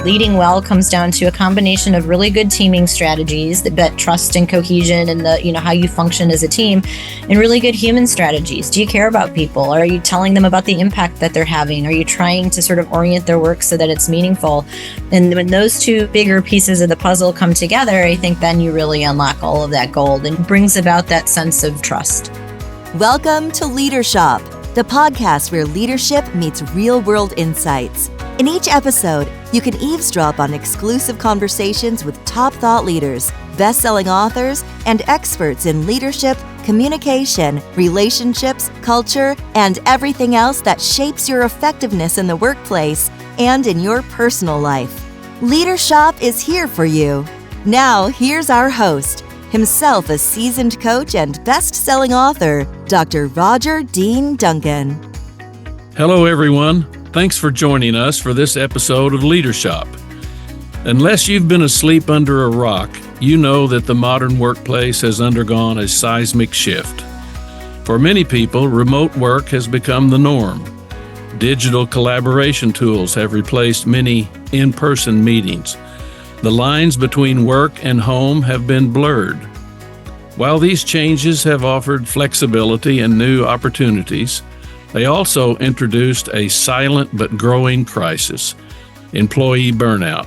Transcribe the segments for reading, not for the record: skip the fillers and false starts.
Leading well comes down to a combination of really good teaming strategies that trust and cohesion and how you function as a team, and really good human strategies. Do you care about people? Are you telling them about the impact that they're having? Are you trying to sort of orient their work so that it's meaningful? And when those two bigger pieces of the puzzle come together, I think then you really unlock all of that gold and brings about that sense of trust. Welcome to Leadership, the podcast where leadership meets real-world insights. In each episode, you can eavesdrop on exclusive conversations with top thought leaders, best-selling authors, and experts in leadership, communication, relationships, culture, and everything else that shapes your effectiveness in the workplace and in your personal life. Leadership is here for you. Now, here's our host, himself a seasoned coach and best-selling author, Dr. Roger Dean Duncan. Hello, everyone. Thanks for joining us for this episode of Leadership. Unless you've been asleep under a rock, you know that the modern workplace has undergone a seismic shift. For many people, remote work has become the norm. Digital collaboration tools have replaced many in-person meetings. The lines between work and home have been blurred. While these changes have offered flexibility and new opportunities, they also introduced a silent but growing crisis: employee burnout.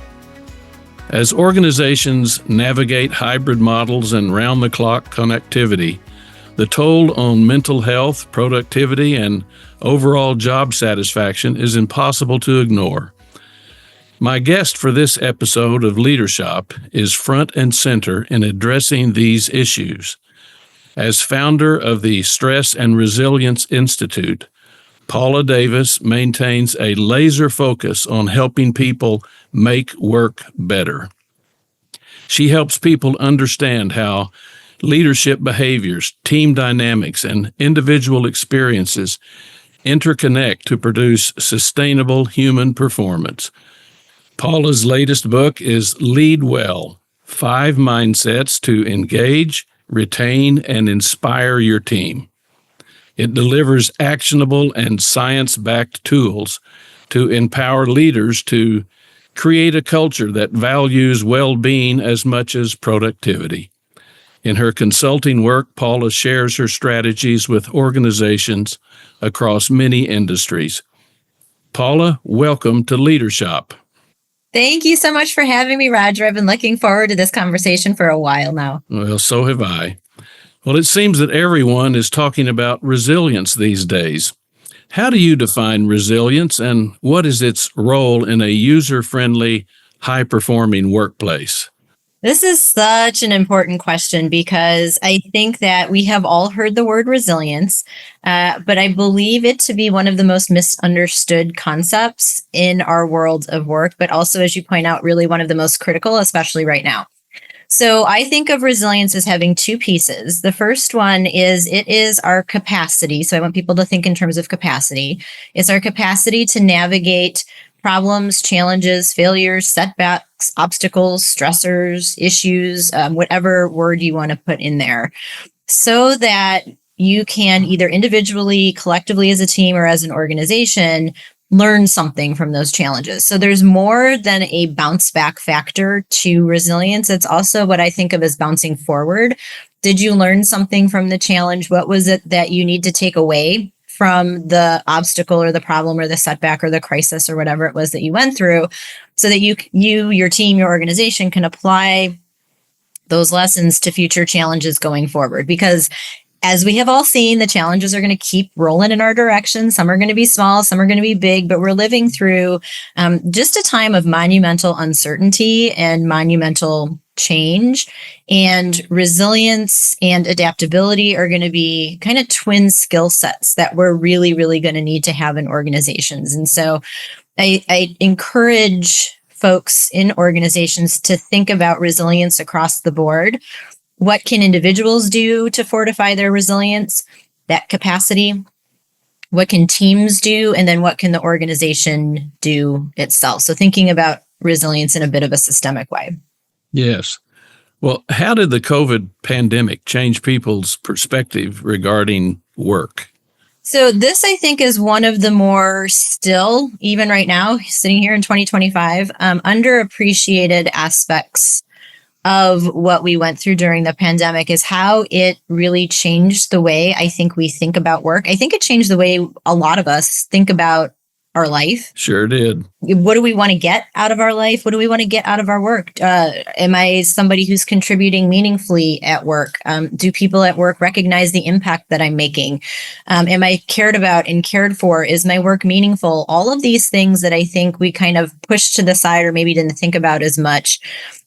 As organizations navigate hybrid models and round-the-clock connectivity, the toll on mental health, productivity, and overall job satisfaction is impossible to ignore. My guest for this episode of Leadership is front and center in addressing these issues. As founder of the Stress and Resilience Institute, Paula Davis maintains a laser focus on helping people make work better. She helps people understand how leadership behaviors, team dynamics, and individual experiences interconnect to produce sustainable human performance. Paula's latest book is Lead Well: 5 Mindsets to Engage, Retain, and Inspire Your Team. It delivers actionable and science-backed tools to empower leaders to create a culture that values well-being as much as productivity. In her consulting work, Paula shares her strategies with organizations across many industries. Paula, welcome to Leadership. Thank you so much for having me, Roger. I've been looking forward to this conversation for a while now. Well, so have I. Well, it seems that everyone is talking about resilience these days. How do you define resilience, and what is its role in a user-friendly, high-performing workplace? This is such an important question because I think that we have all heard the word resilience, but I believe it to be one of the most misunderstood concepts in our world of work, but also, as you point out, really one of the most critical, especially right now. So I think of resilience as having 2 pieces. The first one is it is our capacity. So I want people to think in terms of capacity. It's our capacity to navigate problems, challenges, failures, setbacks, obstacles, stressors, issues, whatever word you want to put in there, so that you can either individually, collectively as a team, or as an organization learn something from those challenges. So there's more than a bounce back factor to resilience. It's also what I think of as bouncing forward. Did you learn something from the challenge? What was it that you need to take away from the obstacle or the problem or the setback or the crisis or whatever it was that you went through, so that you, your team, your organization can apply those lessons to future challenges going forward? Because as we have all seen, the challenges are going to keep rolling in our direction. Some are going to be small, some are going to be big, but we're living through just a time of monumental uncertainty and monumental change. And resilience and adaptability are going to be kind of twin skill sets that we're really, really going to need to have in organizations. And so I encourage folks in organizations to think about resilience across the board. What can individuals do to fortify their resilience, that capacity? What can teams do? And then what can the organization do itself? So thinking about resilience in a bit of a systemic way. Yes. Well, how did the COVID pandemic change people's perspective regarding work? So this, I think, is one of the more still, even right now, sitting here in 2025, underappreciated aspects of what we went through during the pandemic is how it really changed the way I think we think about work. I think it changed the way a lot of us think about our life. Sure did. What do we want to get out of our life? What do we want to get out of our work? Am I somebody who's contributing meaningfully at work? Do people at work recognize the impact that I'm making? Am I cared about and cared for? Is my work meaningful? All of these things that I think we kind of pushed to the side or maybe didn't think about as much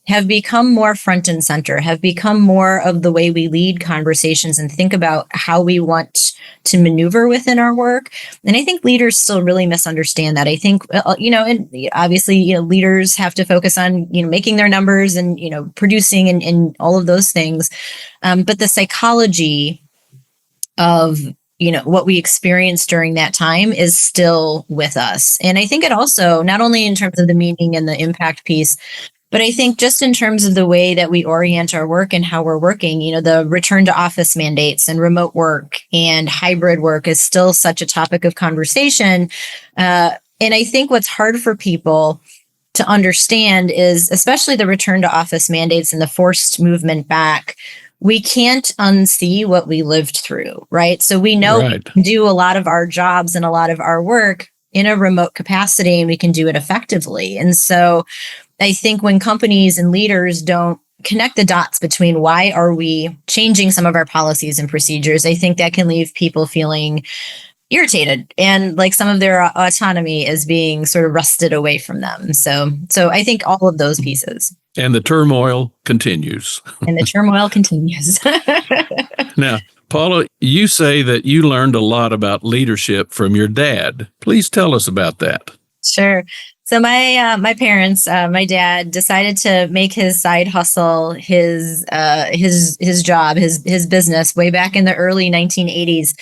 have become more front and center, have become more of the way we lead conversations and think about how we want to maneuver within our work. And I think leaders still really misunderstand that. I think, and obviously, leaders have to focus on, making their numbers and, producing and all of those things. But the psychology of what we experienced during that time is still with us. And I think it also, not only in terms of the meaning and the impact piece, but I think just in terms of the way that we orient our work and how we're working, the return to office mandates and remote work and hybrid work is still such a topic of conversation. And I think what's hard for people to understand is, especially the return to office mandates and the forced movement back, we can't unsee what we lived through, right? So we know we can do a lot of our jobs and a lot of our work in a remote capacity, and we can do it effectively. And so I think when companies and leaders don't connect the dots between why are we changing some of our policies and procedures, I think that can leave people feeling irritated and like some of their autonomy is being sort of wrested away from them. So I think all of those pieces. And the turmoil continues. Now, Paula, you say that you learned a lot about leadership from your dad. Please tell us about that. Sure. So my parents, my dad decided to make his side hustle his job, his business way back in the early 1980s.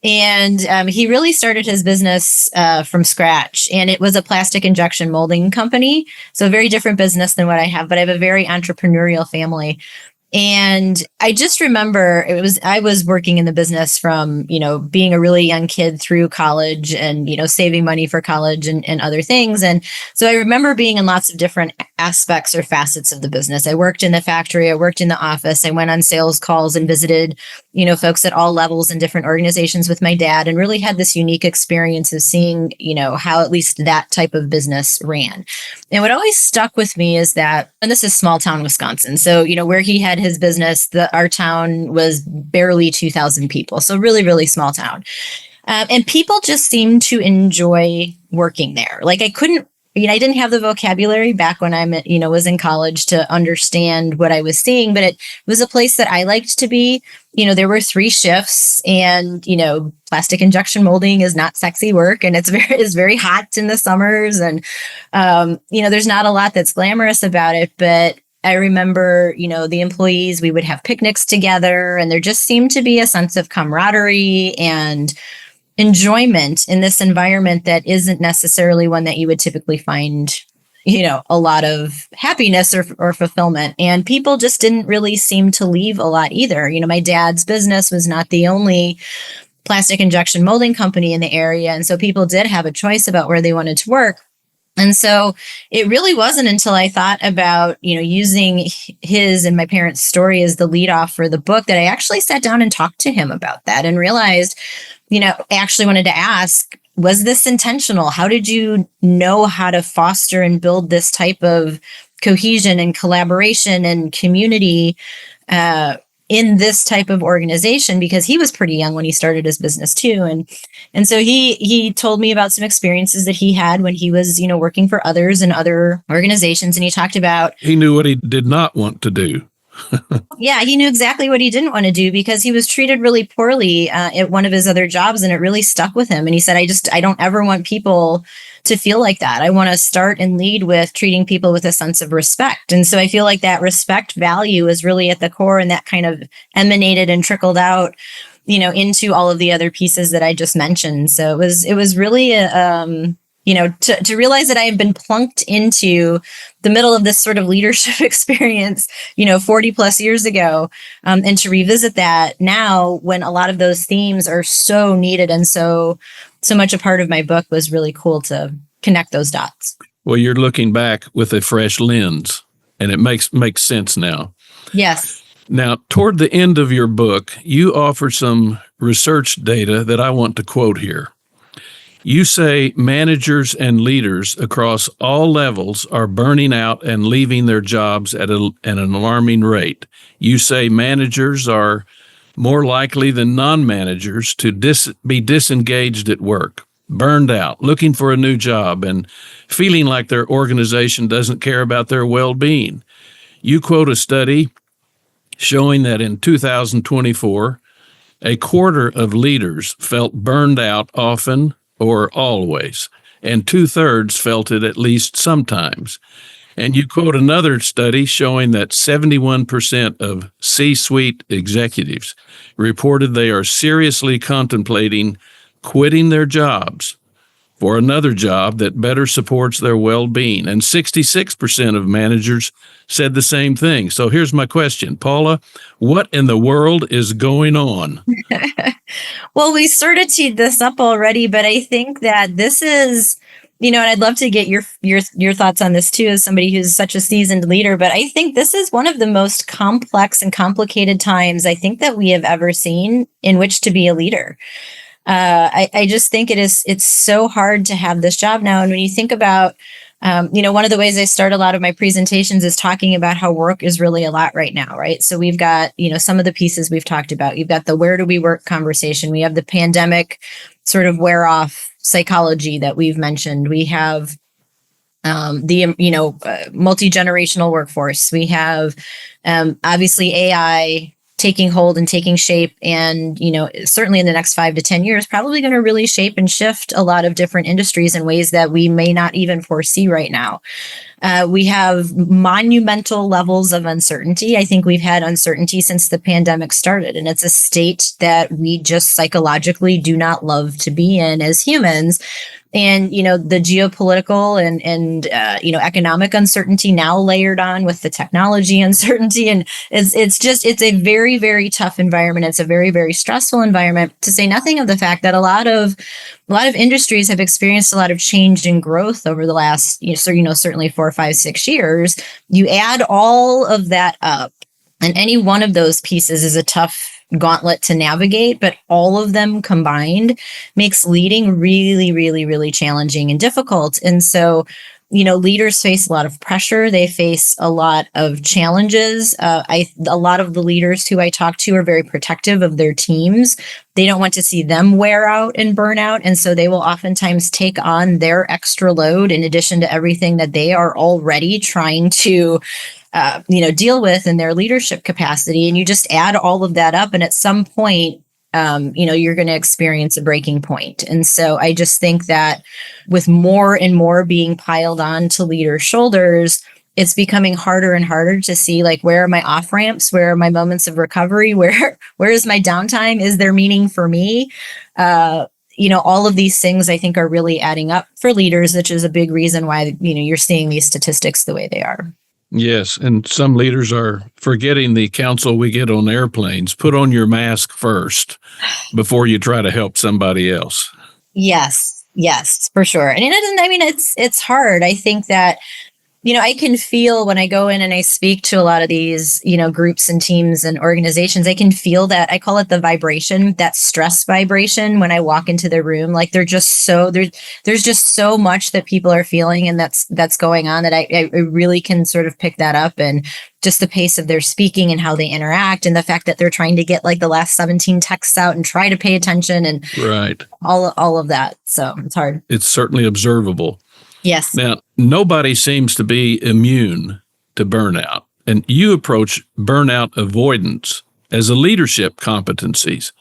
And he really started his business from scratch. And it was a plastic injection molding company. So a very different business than what I have, but I have a very entrepreneurial family. And I just remember I was working in the business from, being a really young kid through college and, saving money for college and other things. And so I remember being in lots of different aspects or facets of the business. I worked in the factory, I worked in the office, I went on sales calls and visited, folks at all levels in different organizations with my dad and really had this unique experience of seeing, how at least that type of business ran. And what always stuck with me is that, and this is small town Wisconsin. So, where he had his business, our town was barely 2,000 people. So really, really small town. And people just seemed to enjoy working there. Like I didn't have the vocabulary back when I was in college to understand what I was seeing, but it was a place that I liked to be. There were 3 shifts and, plastic injection molding is not sexy work and it's very hot in the summers. And, there's not a lot that's glamorous about it, but I remember, the employees, we would have picnics together and there just seemed to be a sense of camaraderie and enjoyment in this environment that isn't necessarily one that you would typically find, a lot of happiness or fulfillment. And people just didn't really seem to leave a lot either. My dad's business was not the only plastic injection molding company in the area. And so people did have a choice about where they wanted to work. And so it really wasn't until I thought about, using his and my parents' story as the lead off for the book that I actually sat down and talked to him about that and realized, I actually wanted to ask, was this intentional? How did you know how to foster and build this type of cohesion and collaboration and community in this type of organization? Because he was pretty young when he started his business too. And so he told me about some experiences that he had when he was, working for others and other organizations. And he talked about, he knew what he did not want to do. Yeah, he knew exactly what he didn't want to do because he was treated really poorly at one of his other jobs, and it really stuck with him. And he said, I don't ever want people to feel like that. I want to start and lead with treating people with a sense of respect. And so I feel like that respect value is really at the core, and that kind of emanated and trickled out, into all of the other pieces that I just mentioned. So it was really to realize that I have been plunked into the middle of this sort of leadership experience, 40 plus years ago, and to revisit that now when a lot of those themes are so needed and so much a part of my book was really cool to connect those dots. Well, you're looking back with a fresh lens, and it makes sense now. Yes. Now, toward the end of your book, you offer some research data that I want to quote here. You say managers and leaders across all levels are burning out and leaving their jobs at an alarming rate. You say managers are more likely than non-managers to be disengaged at work, burned out, looking for a new job, and feeling like their organization doesn't care about their well-being. You quote a study showing that in 2024, a quarter of leaders felt burned out often or always, and 2/3 felt it at least sometimes. And you quote another study showing that 71% of C-suite executives reported they are seriously contemplating quitting their jobs for another job that better supports their well-being. And 66% of managers said the same thing. So here's my question, Paula, what in the world is going on? Well, we sort of teed this up already, but I think that this is, and I'd love to get your thoughts on this too, as somebody who's such a seasoned leader. But I think this is one of the most complex and complicated times I think that we have ever seen in which to be a leader. I just think it's so hard to have this job now. And when you think about, one of the ways I start a lot of my presentations is talking about how work is really a lot right now, right? So we've got, some of the pieces we've talked about. You've got the where do we work conversation. We have the pandemic sort of wear off psychology that we've mentioned. We have the multi-generational workforce. We have obviously AI taking hold and taking shape, and certainly in the next 5 to 10 years probably going to really shape and shift a lot of different industries in ways that we may not even foresee right now. We have monumental levels of uncertainty. I think we've had uncertainty since the pandemic started, and it's a state that we just psychologically do not love to be in as humans. And, the geopolitical and economic uncertainty now layered on with the technology uncertainty. And it's a very, very tough environment. It's a very, very stressful environment, to say nothing of the fact that a lot of industries have experienced a lot of change and growth over the last, certainly 4, 5, 6 years. You add all of that up, and any one of those pieces is a tough gauntlet to navigate, but all of them combined makes leading really, really, really challenging and difficult. And so, leaders face a lot of pressure. They face a lot of challenges. A lot of the leaders who I talk to are very protective of their teams. They don't want to see them wear out and burn out. And so they will oftentimes take on their extra load in addition to everything that they are already trying to deal with in their leadership capacity. And you just add all of that up, and at some point, you're going to experience a breaking point. And so I just think that with more and more being piled on to leaders' shoulders, it's becoming harder and harder to see, like, where are my off ramps? Where are my moments of recovery? Where is my downtime? Is there meaning for me? All of these things I think are really adding up for leaders, which is a big reason why, you're seeing these statistics the way they are. Yes, and some leaders are forgetting the counsel we get on airplanes. Put on your mask first before you try to help somebody else. Yes, for sure. And it's hard. I think that, I can feel when I go in and I speak to a lot of these, groups and teams and organizations, I can feel that, I call it the vibration, that stress vibration when I walk into the room. Like there's just so much that people are feeling and that's going on that I really can sort of pick that up, and just the pace of their speaking and how they interact, and the fact that they're trying to get like the last 17 texts out and try to pay attention, and right, all of that. So it's hard. It's certainly observable. Yes. Now, nobody seems to be immune to burnout, and you approach burnout avoidance as a leadership competencies.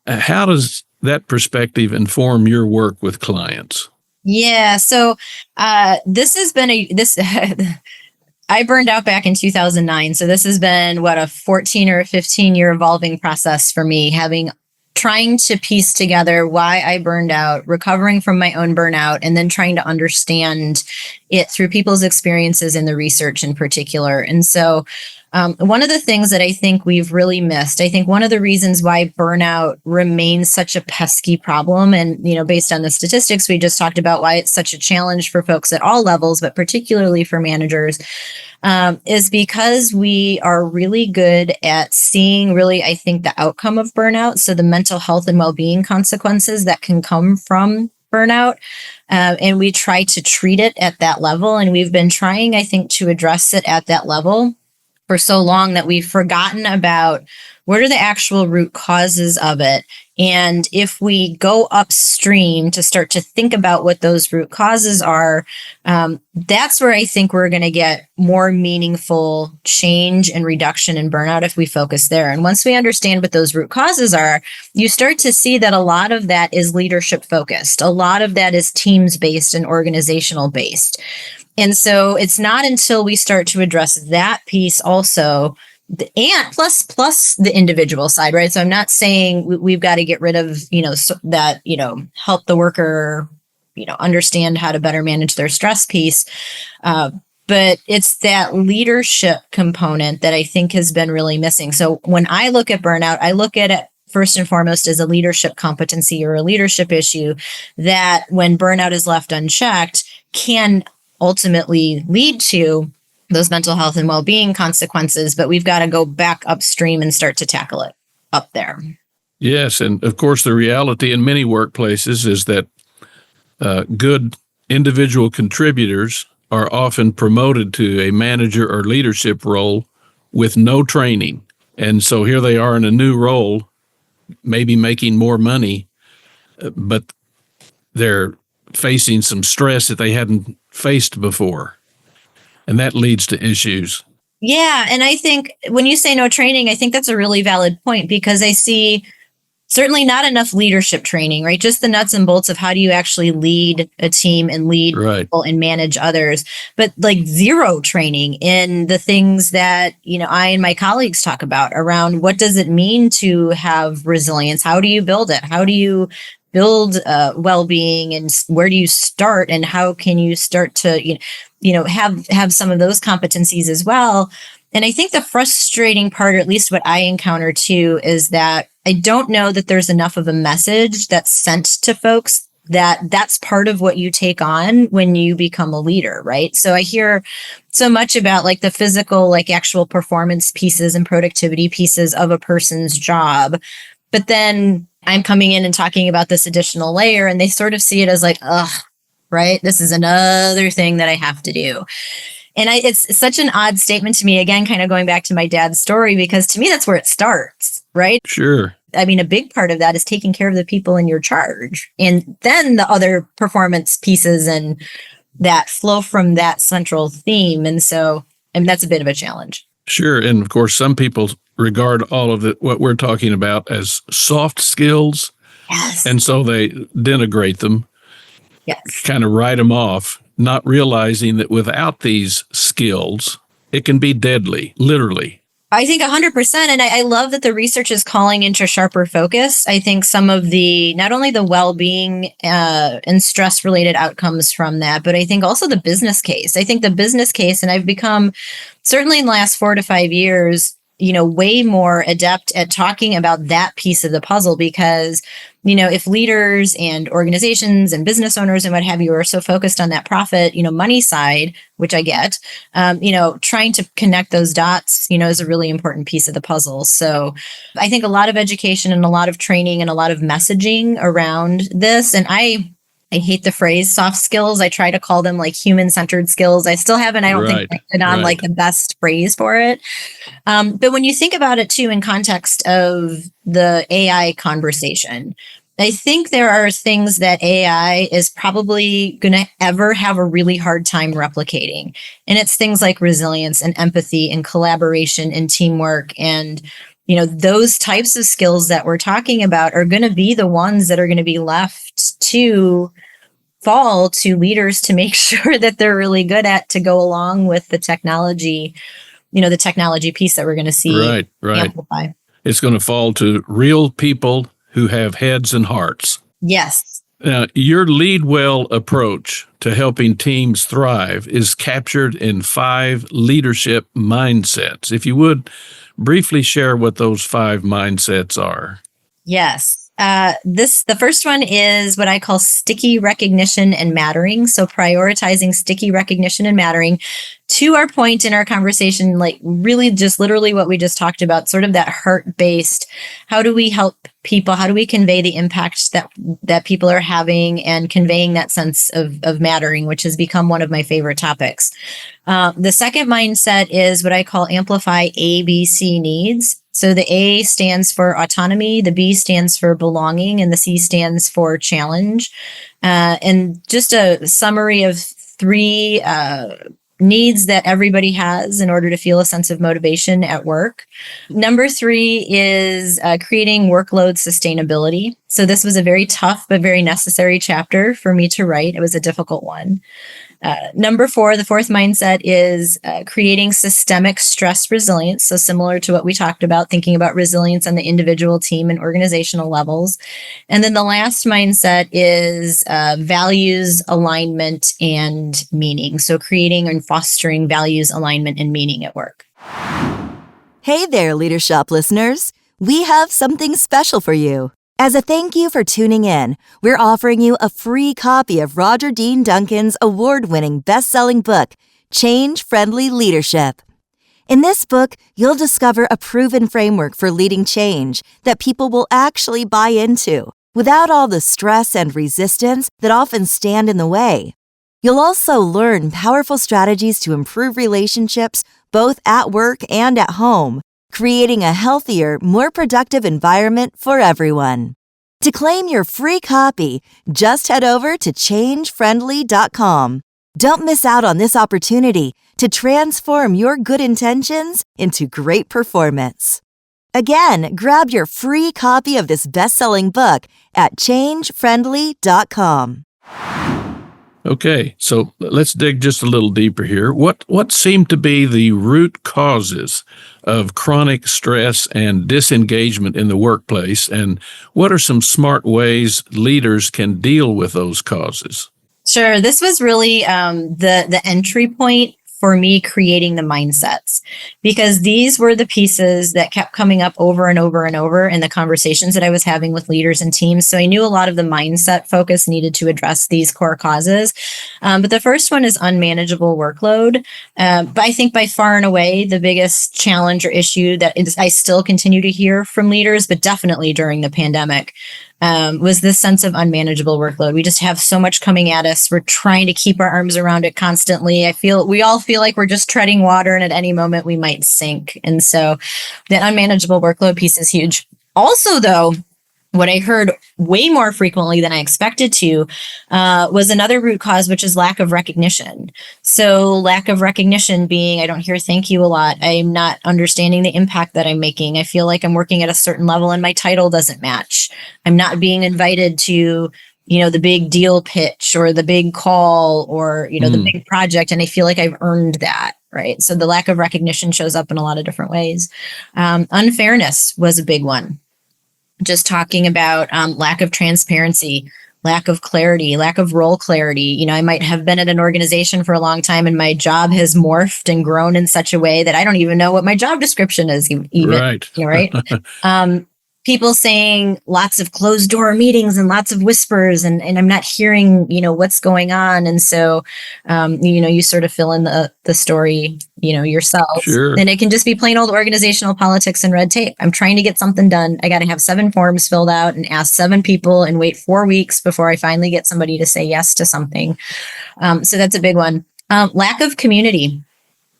How does that perspective inform your work with clients? Yeah. So this has been I burned out back in 2009. So this has been a 14 or 15 year evolving process for me, having trying to piece together why I burned out, recovering from my own burnout, and then trying to understand it through people's experiences in the research in particular. And so one of the things that I think we've really missed, I think one of the reasons why burnout remains such a pesky problem, and based on the statistics we just talked about, why it's such a challenge for folks at all levels, but particularly for managers, is because we are really good at seeing really, I think, the outcome of burnout. So the mental health and well-being consequences that can come from burnout. And we try to treat it at that level. And we've been trying, I think, to address it at that level for so long that we've forgotten about what are the actual root causes of it. And if we go upstream to start to think about what those root causes are, that's where I think we're going to get more meaningful change and reduction in burnout if we focus there. And once we understand what those root causes are, you start to see that a lot of that is leadership focused. A lot of that is teams based and organizational based. And so it's not until we start to address that piece also, and plus the individual side, right? So I'm not saying we've got to get rid of, help the worker, understand how to better manage their stress piece. But it's that leadership component that I think has been really missing. So when I look at burnout, I look at it first and foremost as a leadership competency or a leadership issue that when burnout is left unchecked can ultimately lead to those mental health and well-being consequences, but we've got to go back upstream and start to tackle it up there. Yes, and of course the reality in many workplaces is that good individual contributors are often promoted to a manager or leadership role with no training. And so here they are in a new role, maybe making more money, but they're facing some stress that they hadn't faced before. And that leads to issues. Yeah. And I think when you say no training, I think that's a really valid point because I see certainly not enough leadership training, right? Just the nuts and bolts of how do you actually lead a team and lead people and manage others, but like zero training in the things that, I and my colleagues talk about around what does it mean to have resilience? How do you build it? How do you build well-being, and where do you start, and how can you start to have some of those competencies as well? And I think the frustrating part, or at least what I encounter too, is that I don't know that there's enough of a message that's sent to folks that that's part of what you take on when you become a leader, right? So I hear so much about like the physical, like actual performance pieces and productivity pieces of a person's job, but then I'm coming in and talking about this additional layer and they sort of see it as like, ugh, right? This is another thing that I have to do. And it's such an odd statement to me, again, kind of going back to my dad's story, because to me, that's where it starts, right? Sure. I mean, a big part of that is taking care of the people in your charge. And then the other performance pieces and that flow from that central theme. And so, that's a bit of a challenge. Sure. And of course, some people regard all of what we're talking about as soft skills. Yes. And so they denigrate them. Yes. Kind of write them off, not realizing that without these skills, it can be deadly, literally. I think 100%. And I love that the research is calling into sharper focus. I think some of the, not only the well-being and stress-related outcomes from that, but I think also the business case. I think the business case, and I've become, certainly in the last 4 to 5 years, way more adept at talking about that piece of the puzzle because, if leaders and organizations and business owners and what have you are so focused on that profit, money side, which I get, trying to connect those dots, is a really important piece of the puzzle. So I think a lot of education and a lot of training and a lot of messaging around this. And I hate the phrase soft skills. I try to call them like human-centered skills. I still haven't, I don't think, hit on like the best phrase for it. But when you think about it too, in context of the AI conversation, I think there are things that AI is probably going to ever have a really hard time replicating. And it's things like resilience and empathy and collaboration and teamwork and those types of skills that we're talking about are going to be the ones that are going to be left to fall to leaders to make sure that they're really good at to go along with the technology, the technology piece that we're going to see Right. amplify. It's going to fall to real people who have heads and hearts. Yes. Now, your lead well approach to helping teams thrive is captured in 5 leadership mindsets. If you would briefly share what those 5 mindsets are. Yes. The first one is what I call sticky recognition and mattering. So prioritizing sticky recognition and mattering. To our point in our conversation, like really just literally what we just talked about, sort of that heart-based, how do we help people? How do we convey the impact that people are having and conveying that sense of mattering, which has become one of my favorite topics. The second mindset is what I call amplify ABC needs. So the A stands for autonomy, the B stands for belonging, and the C stands for challenge. And just a summary of 3 needs that everybody has in order to feel a sense of motivation at work. Number 3 is creating workload sustainability. So this was a very tough but very necessary chapter for me to write. It was a difficult one. Number 4, the fourth mindset is creating systemic stress resilience. So similar to what we talked about, thinking about resilience on the individual, team, and organizational levels. And then the last mindset is values, alignment, and meaning. So creating and fostering values, alignment, and meaning at work. Hey there, Leadership listeners. We have something special for you. As a thank you for tuning in, we're offering you a free copy of Roger Dean Duncan's award-winning best-selling book, Change-Friendly Leadership. In this book, you'll discover a proven framework for leading change that people will actually buy into, without all the stress and resistance that often stand in the way. You'll also learn powerful strategies to improve relationships both at work and at home, creating a healthier, more productive environment for everyone. To claim your free copy, just head over to changefriendly.com. Don't miss out on this opportunity to transform your good intentions into great performance. Again, grab your free copy of this best-selling book at changefriendly.com. Okay, so let's dig just a little deeper here. What seem to be the root causes of chronic stress and disengagement in the workplace, and what are some smart ways leaders can deal with those causes? Sure. This was really the entry point for me creating the mindsets, because these were the pieces that kept coming up over and over and over in the conversations that I was having with leaders and teams. So I knew a lot of the mindset focus needed to address these core causes. But the first one is unmanageable workload. But I think by far and away, the biggest challenge or issue that I still continue to hear from leaders, but definitely during the pandemic, was this sense of unmanageable workload. We just have so much coming at us. We're trying to keep our arms around it constantly. We all feel like we're just treading water, and at any moment we might sink. And so the unmanageable workload piece is huge. Also, though, what I heard way more frequently than I expected to was another root cause, which is lack of recognition. So lack of recognition being, I don't hear thank you a lot. I'm not understanding the impact that I'm making. I feel like I'm working at a certain level and my title doesn't match. I'm not being invited to, the big deal pitch or the big call or, the big project. And I feel like I've earned that. Right. So the lack of recognition shows up in a lot of different ways. Unfairness was a big one. Just talking about lack of transparency, lack of clarity, lack of role clarity. I might have been at an organization for a long time and my job has morphed and grown in such a way that I don't even know what my job description is even. Right. Right. People saying lots of closed door meetings and lots of whispers and I'm not hearing, what's going on. And so, you sort of fill in the story, yourself. Sure. And it can just be plain old organizational politics and red tape. I'm trying to get something done. I got to have 7 forms filled out and ask 7 people and wait 4 weeks before I finally get somebody to say yes to something. So that's a big one. Lack of community.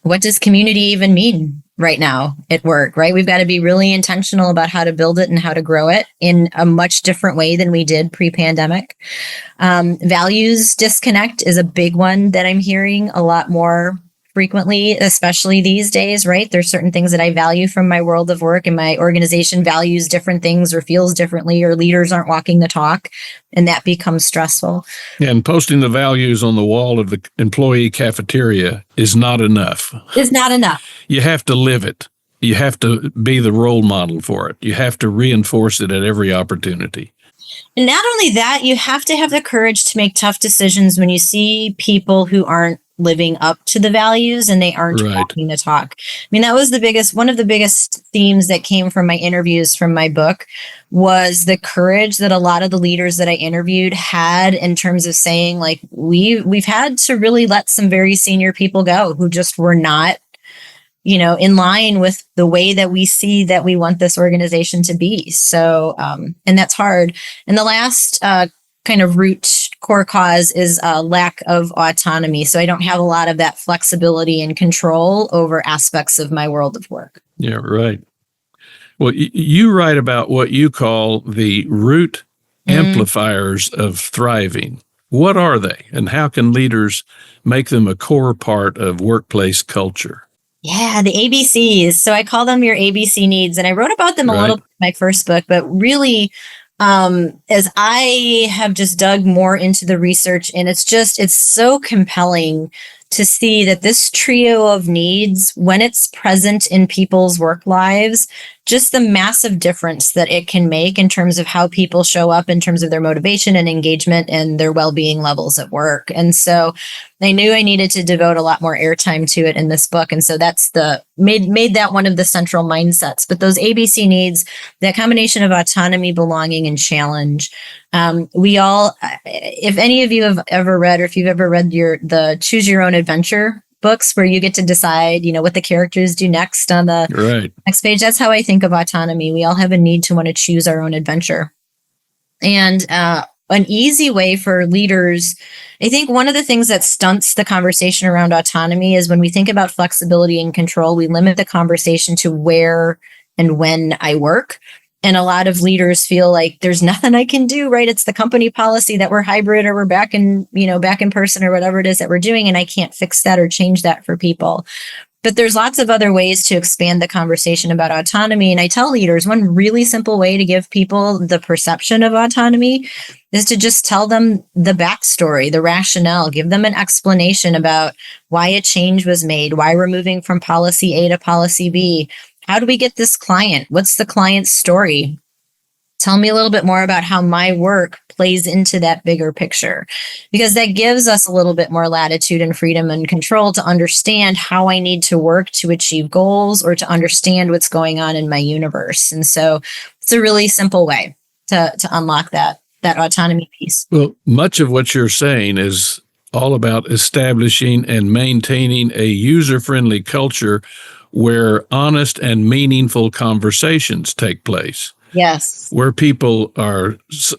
What does community even mean right now at work, right? We've got to be really intentional about how to build it and how to grow it in a much different way than we did pre-pandemic. Values disconnect is a big one that I'm hearing a lot more frequently, especially these days, right? There's certain things that I value from my world of work and my organization values different things or feels differently, or leaders aren't walking the talk, and that becomes stressful. And posting the values on the wall of the employee cafeteria is not enough. It's not enough. You have to live it. you have to be the role model for it. You have to reinforce it at every opportunity. And not only that, you have to have the courage to make tough decisions when you see people who aren't living up to the values and they aren't Right. walking the talk. I mean, that was one of the biggest themes that came from my interviews from my book was the courage that a lot of the leaders that I interviewed had in terms of saying, like, we've had to really let some very senior people go who just were not, in line with the way that we see that we want this organization to be. So, and that's hard. And the last kind of root core cause is a lack of autonomy. So I don't have a lot of that flexibility and control over aspects of my world of work. Yeah, right. Well, you write about what you call the root amplifiers of thriving. What are they, and how can leaders make them a core part of workplace culture? Yeah, the ABCs. So I call them your ABC needs. And I wrote about them a little bit in my first book, but really, as I have just dug more into the research, and it's so compelling to see that this trio of needs, when it's present in people's work lives, just the massive difference that it can make in terms of how people show up in terms of their motivation and engagement and their well-being levels at work. And so I knew I needed to devote a lot more airtime to it in this book. And so that's made that one of the central mindsets. But those ABC needs, that combination of autonomy, belonging, and challenge, we all, if any of you have ever read, or if you've ever read the Choose Your Own Adventure books where you get to decide, what the characters do next on the next page, that's how I think of autonomy. We all have a need to want to choose our own adventure. And an easy way for leaders, I think one of the things that stunts the conversation around autonomy is when we think about flexibility and control, we limit the conversation to where and when I work. And a lot of leaders feel like there's nothing I can do, right? It's the company policy that we're hybrid or we're back in person or whatever it is that we're doing. And I can't fix that or change that for people. But there's lots of other ways to expand the conversation about autonomy. And I tell leaders one really simple way to give people the perception of autonomy is to just tell them the backstory, the rationale, give them an explanation about why a change was made, why we're moving from policy A to policy B. How do we get this client? What's the client's story? Tell me a little bit more about how my work plays into that bigger picture, because that gives us a little bit more latitude and freedom and control to understand how I need to work to achieve goals or to understand what's going on in my universe. And so it's a really simple way to unlock that autonomy piece. Well, much of what you're saying is all about establishing and maintaining a user-friendly culture where honest and meaningful conversations take place. Yes. Where people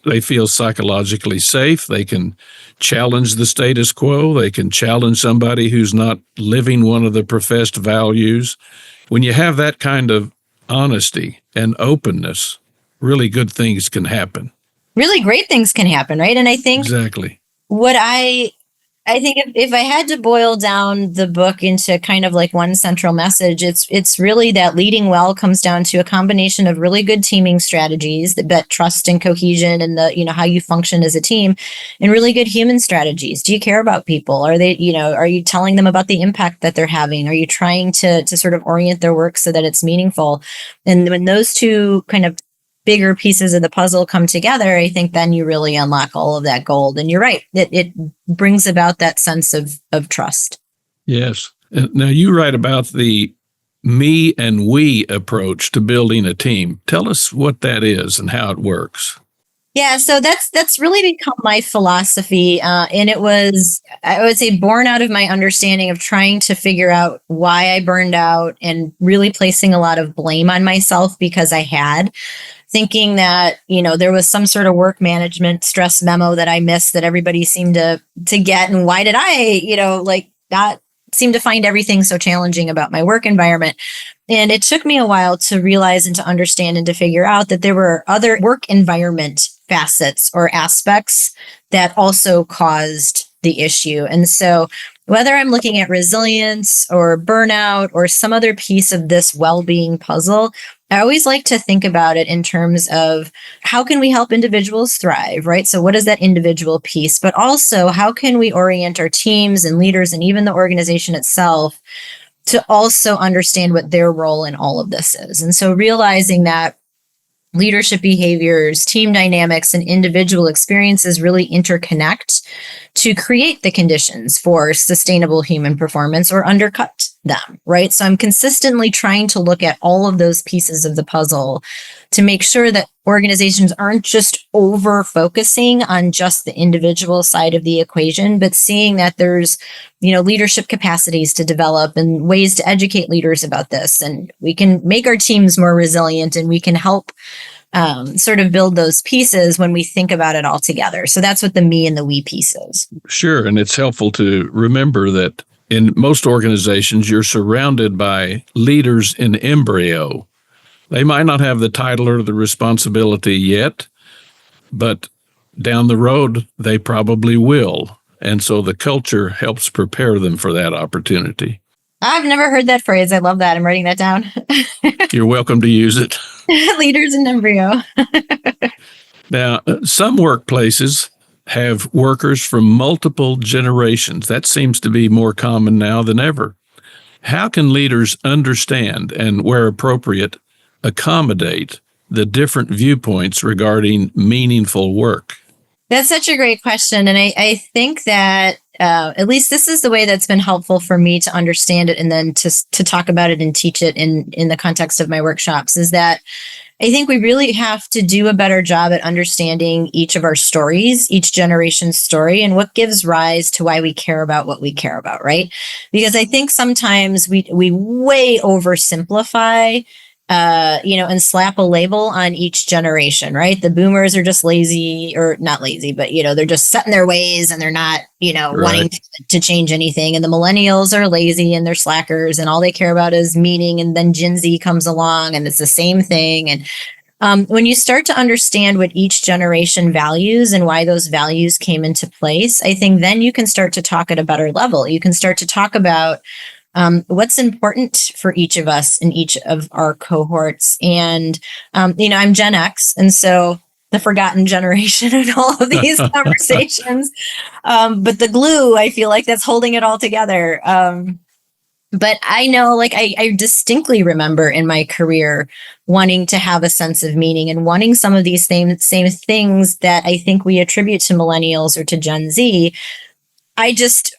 they feel psychologically safe. They can challenge the status quo. They can challenge somebody who's not living one of the professed values. When you have that kind of honesty and openness, really good things can happen. Really great things can happen, right? And I think exactly what I think if I had to boil down the book into kind of like one central message, it's really that leading well comes down to a combination of really good teaming strategies that bet trust and cohesion and how you function as a team, and really good human strategies. Do you care about people? Are you telling them about the impact that they're having? Are you trying to sort of orient their work so that it's meaningful? And when those two kind of bigger pieces of the puzzle come together, I think then you really unlock all of that gold. And you're right, it brings about that sense of trust. Yes. Now you write about the me and we approach to building a team. Tell us what that is and how it works. Yeah, so that's really become my philosophy. And it was, I would say, born out of my understanding of trying to figure out why I burned out and really placing a lot of blame on myself because I had. Thinking that, there was some sort of work management stress memo that I missed that everybody seemed to get. And why did I, not seem to find everything so challenging about my work environment? And it took me a while to realize and to understand and to figure out that there were other work environment facets or aspects that also caused the issue. And so whether I'm looking at resilience or burnout or some other piece of this well-being puzzle, I always like to think about it in terms of how can we help individuals thrive, right? So what is that individual piece? But also how can we orient our teams and leaders and even the organization itself to also understand what their role in all of this is. And so realizing that leadership behaviors, team dynamics, and individual experiences really interconnect to create the conditions for sustainable human performance or undercut them, right? So I'm consistently trying to look at all of those pieces of the puzzle to make sure that organizations aren't just over focusing on just the individual side of the equation, but seeing that there's, leadership capacities to develop and ways to educate leaders about this. And we can make our teams more resilient, and we can help sort of build those pieces when we think about it all together. So that's what the me and the we piece is. Sure. And it's helpful to remember that in most organizations, you're surrounded by leaders in embryo. They might not have the title or the responsibility yet, but down the road, they probably will. And so the culture helps prepare them for that opportunity. I've never heard that phrase. I love that. I'm writing that down. You're welcome to use it. Leaders in embryo. Now, some workplaces have workers from multiple generations. That seems to be more common now than ever. How can leaders understand and, where appropriate, accommodate the different viewpoints regarding meaningful work? That's such a great question. And I think that at least this is the way that's been helpful for me to understand it and then to talk about it and teach it in the context of my workshops, is that I think we really have to do a better job at understanding each of our stories, each generation's story, and what gives rise to why we care about what we care about, right? Because I think sometimes we way oversimplify and slap a label on each generation, right? The boomers are just lazy, or not lazy, but, they're just set in their ways and they're not, wanting to change anything. And the millennials are lazy and they're slackers and all they care about is meaning. And then Gen Z comes along and it's the same thing. And when you start to understand what each generation values and why those values came into place, I think then you can start to talk at a better level. You can start to talk about what's important for each of us in each of our cohorts. And, I'm Gen X. And so the forgotten generation in all of these conversations. But the glue, I feel like that's holding it all together. But I know, I distinctly remember in my career wanting to have a sense of meaning and wanting some of these same things that I think we attribute to millennials or to Gen Z.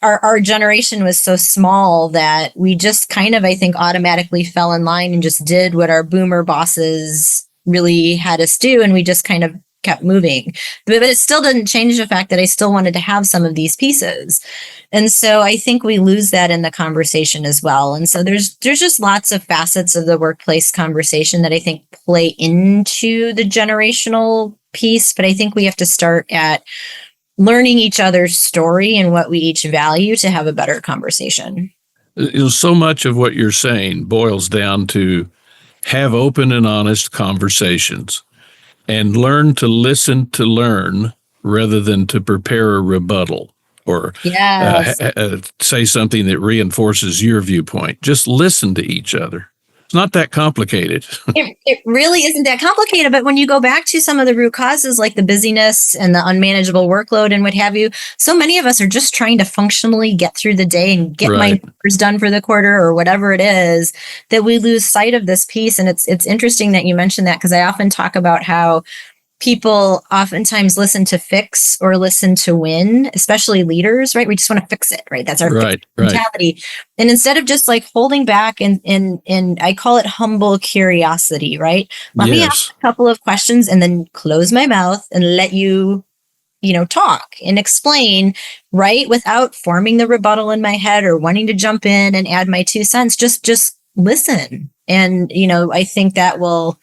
Our generation was so small that we just kind of, I think, automatically fell in line and just did what our boomer bosses really had us do. And we just kind of kept moving. But it still didn't change the fact that I still wanted to have some of these pieces. And so I think we lose that in the conversation as well. And so there's just lots of facets of the workplace conversation that I think play into the generational piece. But I think we have to start at learning each other's story and what we each value to have a better conversation. So much of what you're saying boils down to have open and honest conversations and learn to listen to learn rather than to prepare a rebuttal or say something that reinforces your viewpoint. Just listen to each other. It's not that complicated. It really isn't that complicated. But when you go back to some of the root causes, like the busyness and the unmanageable workload and what have you, so many of us are just trying to functionally get through the day and get my numbers done for the quarter or whatever it is, that we lose sight of this piece. And it's interesting that you mentioned that, because I often talk about how people oftentimes listen to fix or listen to win, especially leaders, right? We just want to fix it, right? That's our mentality. And instead of just holding back and I call it humble curiosity, right? Let me ask a couple of questions and then close my mouth and let you, talk and explain, right? Without forming the rebuttal in my head or wanting to jump in and add my 2 cents, just listen. And, I think that will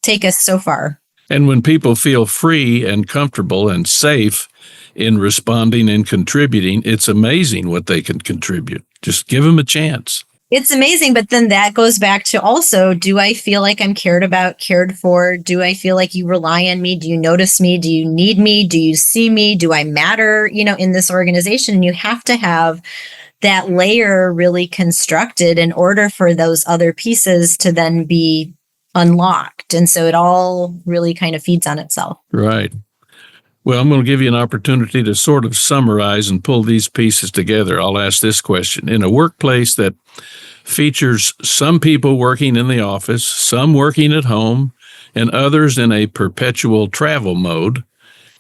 take us so far. And when people feel free and comfortable and safe in responding and contributing, it's amazing what they can contribute. Just give them a chance. It's amazing. But then that goes back to also, do I feel like I'm cared about, cared for? Do I feel like you rely on me? Do you notice me? Do you need me? Do you see me? Do I matter, in this organization? And you have to have that layer really constructed in order for those other pieces to then be unlocked. And so it all really kind of feeds on itself. Right. Well, I'm going to give you an opportunity to sort of summarize and pull these pieces together. I'll ask this question. In a workplace that features some people working in the office, some working at home, and others in a perpetual travel mode.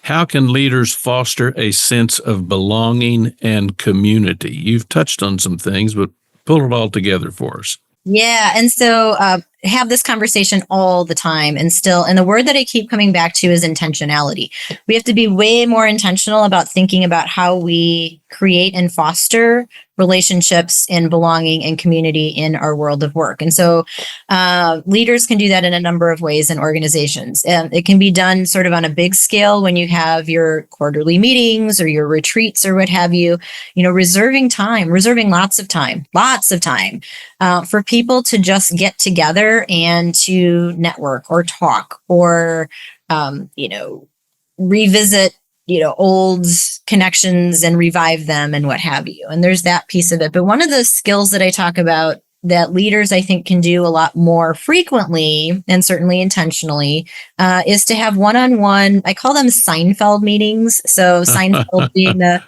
How can leaders foster a sense of belonging and community? You've touched on some things, but pull it all together for us. Yeah. And so have this conversation all the time and the word that I keep coming back to is intentionality. We have to be way more intentional about thinking about how we create and foster relationships and belonging and community in our world of work. And so leaders can do that in a number of ways in organizations. It can be done sort of on a big scale when you have your quarterly meetings or your retreats or what have you, reserving lots of time for people to just get together and to network or talk or, revisit old connections and revive them and what have you. And there's that piece of it. But one of the skills that I talk about that leaders, I think, can do a lot more frequently and certainly intentionally is to have one-on-one, I call them Seinfeld meetings. So Seinfeld being the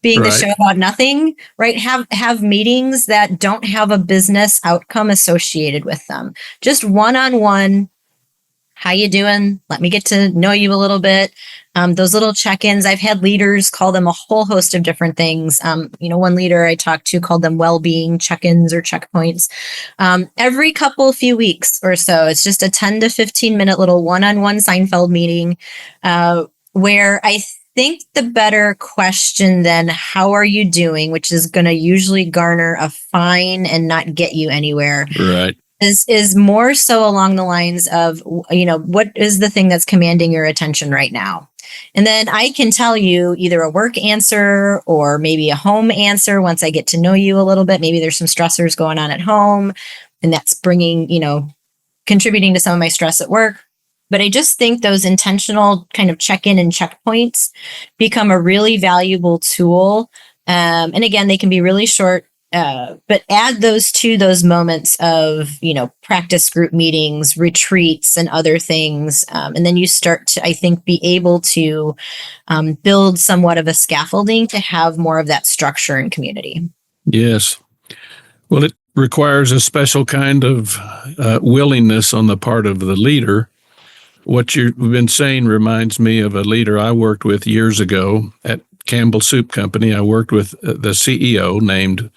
Right. show about nothing, right? Have meetings that don't have a business outcome associated with them. Just one-on-one. How you doing? Let me get to know you a little bit. Those little check-ins. I've had leaders call them a whole host of different things. One leader I talked to called them well-being check-ins or checkpoints. Every few weeks or so, it's just a 10 to 15 minute little one-on-one Seinfeld meeting where I think the better question than how are you doing, which is going to usually garner a fine and not get you anywhere. Right. Is more so along the lines of, what is the thing that's commanding your attention right now? And then I can tell you either a work answer or maybe a home answer once I get to know you a little bit. Maybe there's some stressors going on at home and that's contributing to some of my stress at work. But I just think those intentional kind of check-in and checkpoints become a really valuable tool. And again, they can be really short. But add those to those moments of, practice group meetings, retreats, and other things. And then you start to, I think, be able to build somewhat of a scaffolding to have more of that structure and community. Yes. Well, it requires a special kind of willingness on the part of the leader. What you've been saying reminds me of a leader I worked with years ago at Campbell Soup Company. I worked with the CEO named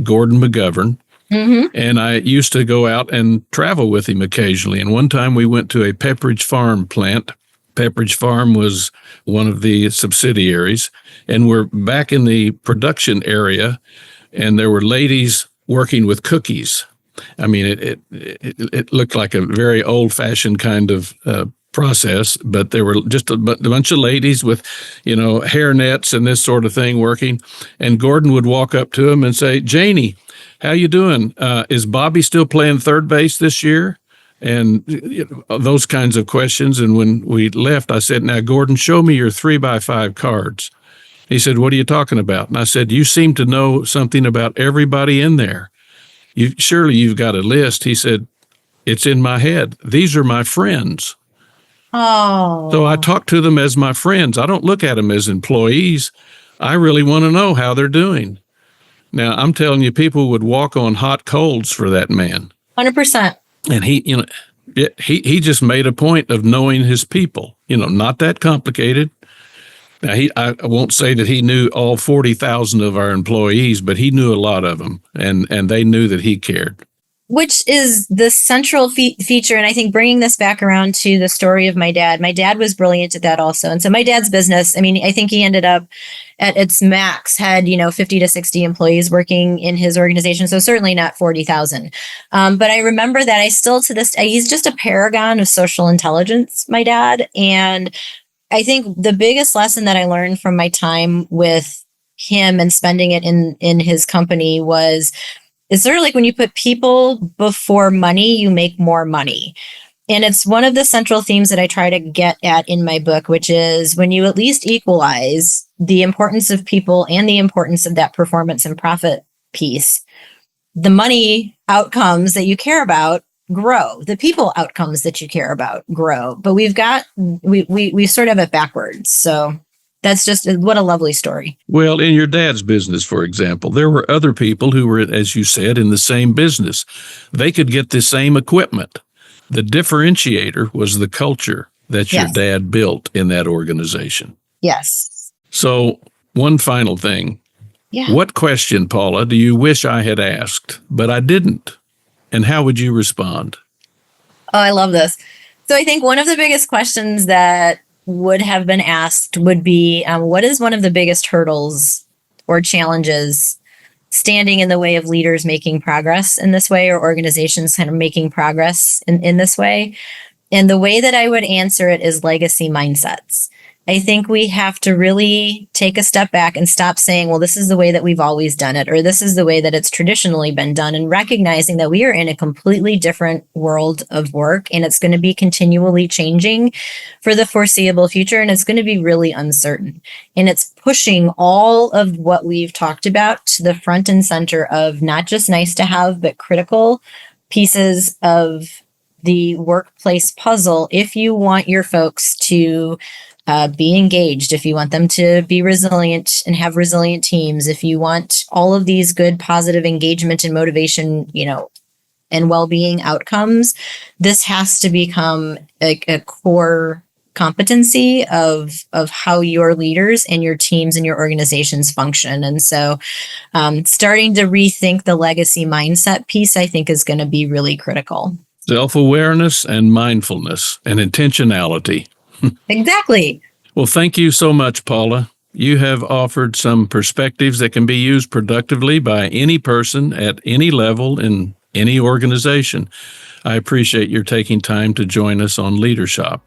Gordon McGovern, and I used to go out and travel with him occasionally. And one time we went to a Pepperidge Farm plant. Pepperidge Farm was one of the subsidiaries, and we're back in the production area, and there were ladies working with cookies. I mean, it looked like a very old-fashioned kind of process, but there were just a bunch of ladies with, hair nets and this sort of thing working. And Gordon would walk up to him and say, "Janie, how you doing? Is Bobby still playing third base this year?" And those kinds of questions. And when we left, I said, "Now, Gordon, show me your 3x5 cards." He said, "What are you talking about?" And I said, "You seem to know something about everybody in there. Surely you've got a list." He said, "It's in my head. These are my friends." Oh. So I talk to them as my friends. I don't look at them as employees. I really want to know how they're doing. Now, I'm telling you, people would walk on hot coals for that man. 100%. And he just made a point of knowing his people, not that complicated. Now, I won't say that he knew all 40,000 of our employees, but he knew a lot of them, and they knew that he cared. Which is the central feature. And I think bringing this back around to the story of my dad was brilliant at that also. And so my dad's business, I think he ended up at its max had, 50 to 60 employees working in his organization. So certainly not 40,000. But I remember that I still to this day, he's just a paragon of social intelligence, my dad. And I think the biggest lesson that I learned from my time with him and spending it in his company was, it's sort of like when you put people before money, you make more money. And it's one of the central themes that I try to get at in my book, which is when you at least equalize the importance of people and the importance of that performance and profit piece, the money outcomes that you care about grow. The people outcomes that you care about grow. But we sort of have it backwards. So That's just what a lovely story. Well, in your dad's business, for example, there were other people who were, as you said, in the same business. They could get the same equipment. The differentiator was the culture that your Yes. dad built in that organization. Yes. So, one final thing. Yeah. What question, Paula, do you wish I had asked, but I didn't? And how would you respond? Oh, I love this. So I think one of the biggest questions that would have been asked would be, what is one of the biggest hurdles or challenges standing in the way of leaders making progress in this way, or organizations kind of making progress in this way? And the way that I would answer it is legacy mindsets. I think we have to really take a step back and stop saying, well, this is the way that we've always done it, or this is the way that it's traditionally been done, and recognizing that we are in a completely different world of work, and it's going to be continually changing for the foreseeable future, and it's going to be really uncertain. And it's pushing all of what we've talked about to the front and center of not just nice to have, but critical pieces of the workplace puzzle if you want your folks to be engaged, if you want them to be resilient and have resilient teams, if you want all of these good positive engagement and motivation, and well-being outcomes, this has to become a core competency of how your leaders and your teams and your organizations function. And so starting to rethink the legacy mindset piece, I think, is going to be really critical. Self-awareness and mindfulness and intentionality. Exactly. Well, thank you so much, Paula. You have offered some perspectives that can be used productively by any person at any level in any organization. I appreciate your taking time to join us on Leadership.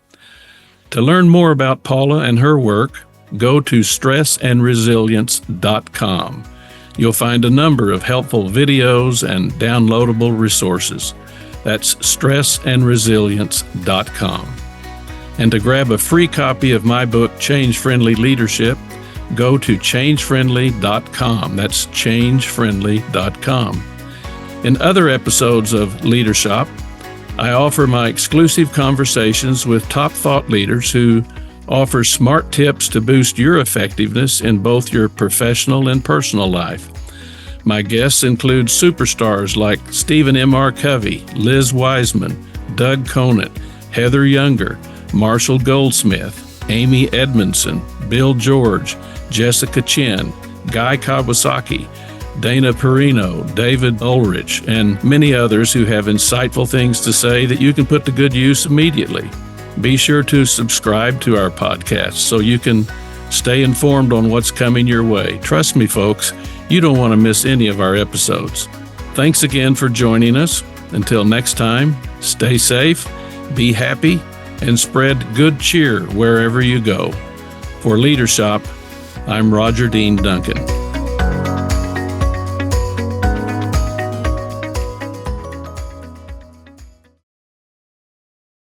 To learn more about Paula and her work, go to stressandresilience.com. You'll find a number of helpful videos and downloadable resources. That's stressandresilience.com. And to grab a free copy of my book, Change Friendly Leadership, go to changefriendly.com. That's changefriendly.com. In other episodes of Leadership, I offer my exclusive conversations with top thought leaders who offer smart tips to boost your effectiveness in both your professional and personal life. My guests include superstars like Stephen M.R. Covey, Liz Wiseman, Doug Conant, Heather Younger, Marshall Goldsmith, Amy Edmondson, Bill George, Jessica Chin, Guy Kawasaki, Dana Perino, David Ulrich, and many others who have insightful things to say that you can put to good use immediately. Be sure to subscribe to our podcast so you can stay informed on what's coming your way. Trust me, folks, you don't want to miss any of our episodes. Thanks again for joining us. Until next time, stay safe, be happy, and spread good cheer wherever you go. For Leadership, I'm Roger Dean Duncan.